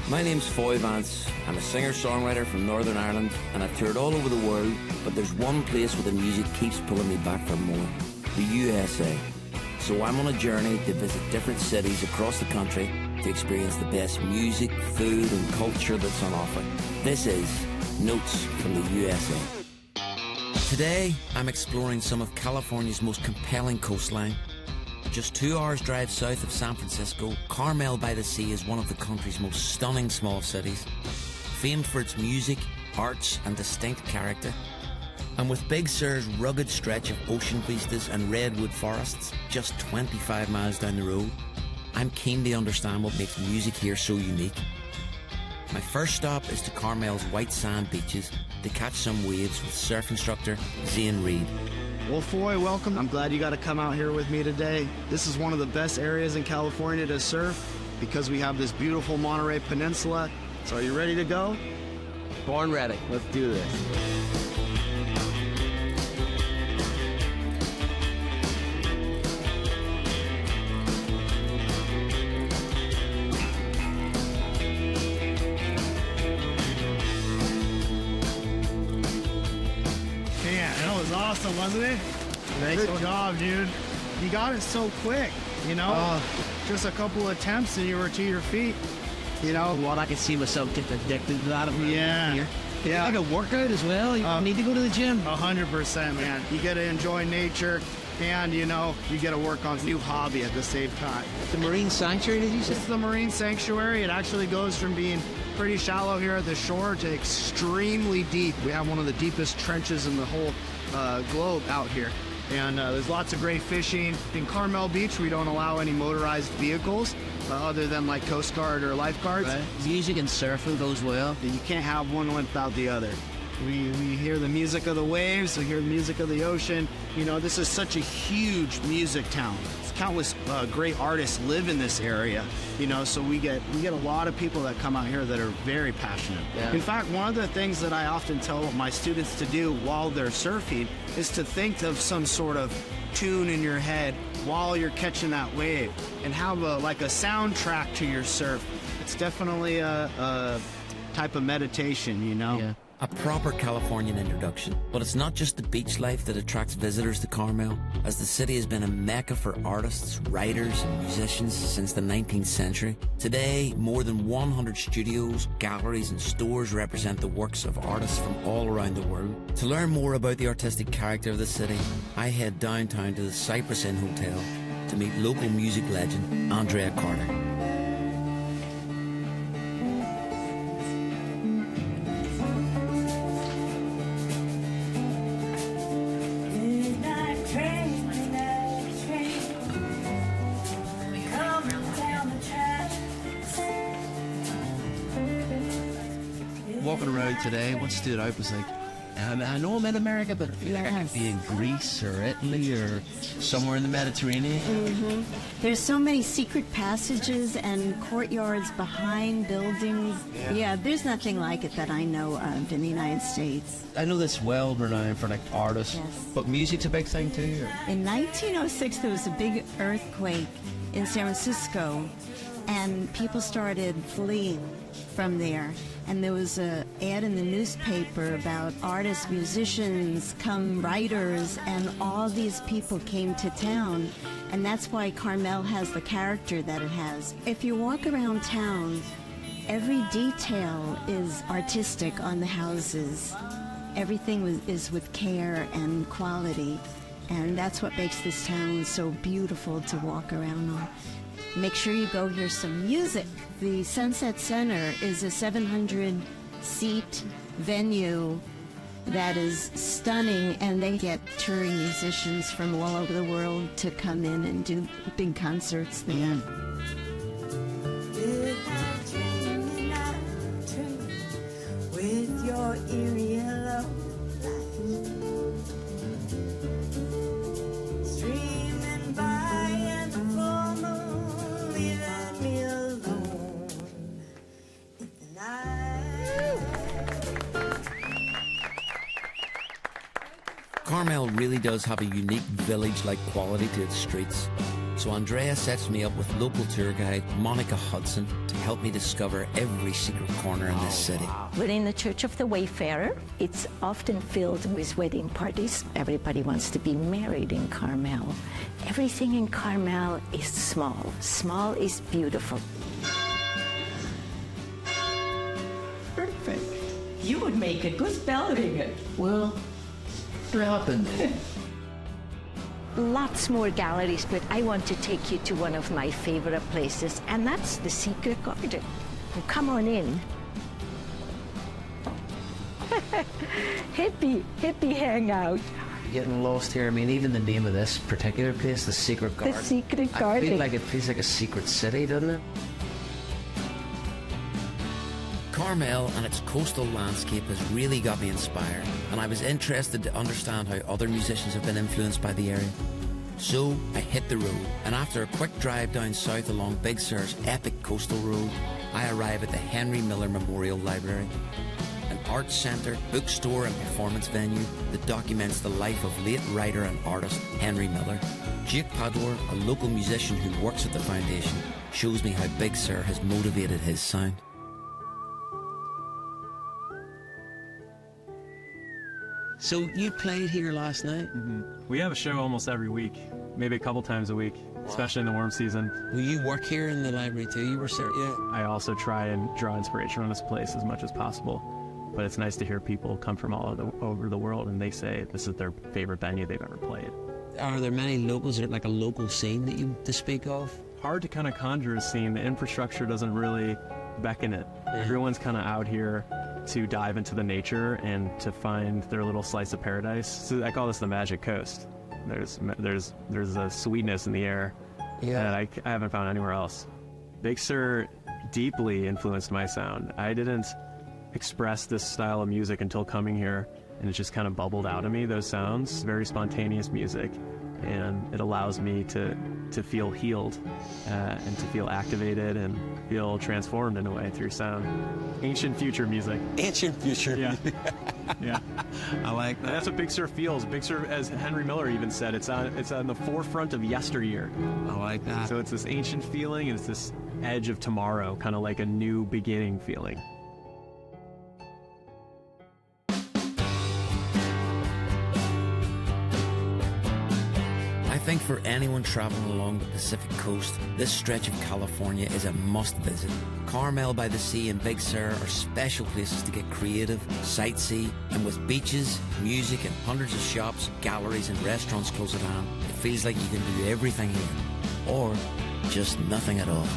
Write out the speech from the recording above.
My name's Foy Vance. I'm a singer-songwriter from Northern Ireland, and I've toured all over the world, but there's one place where the music keeps pulling me back for more: the USA. So I'm on a journey to visit different cities across the country to experience the best music, food, and culture that's on offer. This is Notes from the USA. Today, I'm exploring some of California's most compelling coastline. Just 2 hours drive south of San Francisco, Carmel by the Sea is one of the country's most stunning small cities, famed for its music, arts and distinct character. And with Big-Sur's rugged stretch of ocean vistas and redwood forests just 25 miles down the road, I'm keen to understand what makes music here so unique. My first stop is to Carmel's white sand beaches to catch some waves with surf instructor Zane Reed. Well, Foy, welcome. I'm glad you got to come out here with me today. This is one of the best areas in California to surf because we have this beautiful Monterey Peninsula. So are you ready to go? Born ready. Let's do this. Awesome, wasn't it? Thanks. Good job, dude. You got it so quick, you know? Just a couple attempts and you were to your feet, you know? What I can see myself getting addicted to that. Yeah. Here. Yeah. Like a workout as well. You need to go to the gym. 100%, man. You get to enjoy nature and, you know, you get to work on a new hobby at the same time. The marine sanctuary, did you say? This is the marine sanctuary. It actually goes from being pretty shallow here at the shore to extremely deep. We have one of the deepest trenches in the whole globe out here, and there's lots of great fishing. In Carmel Beach, we don't allow any motorized vehicles other than like Coast Guard or lifeguards. Right. Music and surfing goes well. You can't have one without the other. We hear the music of the waves, we hear the music of the ocean. You know, this is such a huge music town. Countless great artists live in this area, you know, so we get a lot of people that come out here that are very passionate. Yeah. In fact, one of the things that I often tell my students to do while they're surfing is to think of some sort of tune in your head while you're catching that wave and have like a soundtrack to your surf. It's definitely a type of meditation, you know? Yeah. A proper Californian introduction. But it's not just the beach life that attracts visitors to Carmel, as the city has been a mecca for artists, writers and musicians since the 19th century. Today, more than 100 studios, galleries and stores represent the works of artists from all around the world. To learn more about the artistic character of the city, I head downtown to the Cypress Inn Hotel to meet local music legend Andrea Carter. Walking around today, what stood out was like, I know I'm in America, but I feel like I could be in Greece or Italy or somewhere in the Mediterranean. Mm-hmm. There's so many secret passages and courtyards behind buildings. Yeah, there's nothing like it that I know of in the United States. I know that's well renowned for like artists, Yes. but music's a big thing too. Or? In 1906, there was a big earthquake in San Francisco, and people started fleeing from there. And there was an ad in the newspaper about artists, musicians, writers, and all these people came to town. And that's why Carmel has the character that it has. If you walk around town, every detail is artistic on the houses. Everything is with care and quality. And that's what makes this town so beautiful to walk around on. Make sure you go hear some music. The Sunset Center is a 700-seat venue that is stunning, and they get touring musicians from all over the world to come in and do big concerts there. With your eerie hello. Streaming by and the full moon, leaving me alone in the night. Carmel really does have a unique village-like quality to its streets. So Andrea sets me up with local tour guide Monica Hudson to help me discover every secret corner in this city. We're in the Church of the Wayfarer. It's often filled with wedding parties. Everybody wants to be married in Carmel. Everything in Carmel is small. Small is beautiful. Perfect. You would make a good bell ringer. Well, what happened? Lots more galleries, but I want to take you to one of my favorite places, and that's the Secret Garden. Well, come on in. hippie hangout. Getting lost here. I mean, even the name of this particular place, the Secret Garden. The Secret Garden. I feel like it feels like a secret city, doesn't it? Carmel and its coastal landscape has really got me inspired, and I was interested to understand how other musicians have been influenced by the area. So I hit the road, and after a quick drive down south along Big-Sur's epic coastal road, I arrive at the Henry Miller Memorial Library, an arts centre, bookstore and performance venue that documents the life of late writer and artist Henry Miller. Jake Pador, a local musician who works at the foundation, shows me how Big-Sur has motivated his sound. So you played here last night? We have a show almost every week, maybe a couple times a week, especially in the warm season. Well, you work here in the library too? You were yeah. I also try and draw inspiration from this place as much as possible. But it's nice to hear people come from all over the world and they say this is their favorite venue they've ever played. Are there many locals? Is there like a local scene that you to speak of? Hard to kind of conjure a scene. The infrastructure doesn't really beckon it. Everyone's kind of out here to dive into the nature and to find their little slice of paradise. So I call this the Magic Coast. There's a sweetness in the air that I haven't found anywhere else. Big-Sur deeply influenced my sound. I didn't express this style of music until coming here, and it just kind of bubbled out of me, those sounds. Very spontaneous music, and it allows me to feel healed and to feel activated and feel transformed in a way through sound. Ancient future music. Ancient future. Yeah. Yeah. I like that. And that's what Big-Sur feels. Big-Sur, as Henry Miller even said, it's on the forefront of yesteryear. I like that. So it's this ancient feeling, and it's this edge of tomorrow, kind of like a new beginning feeling. I think for anyone traveling along the Pacific coast, this stretch of California is a must visit. Carmel by the sea and Big-Sur are special places to get creative, sightsee, and with beaches, music, and hundreds of shops, galleries, and restaurants close at hand, it feels like you can do everything here, or just nothing at all.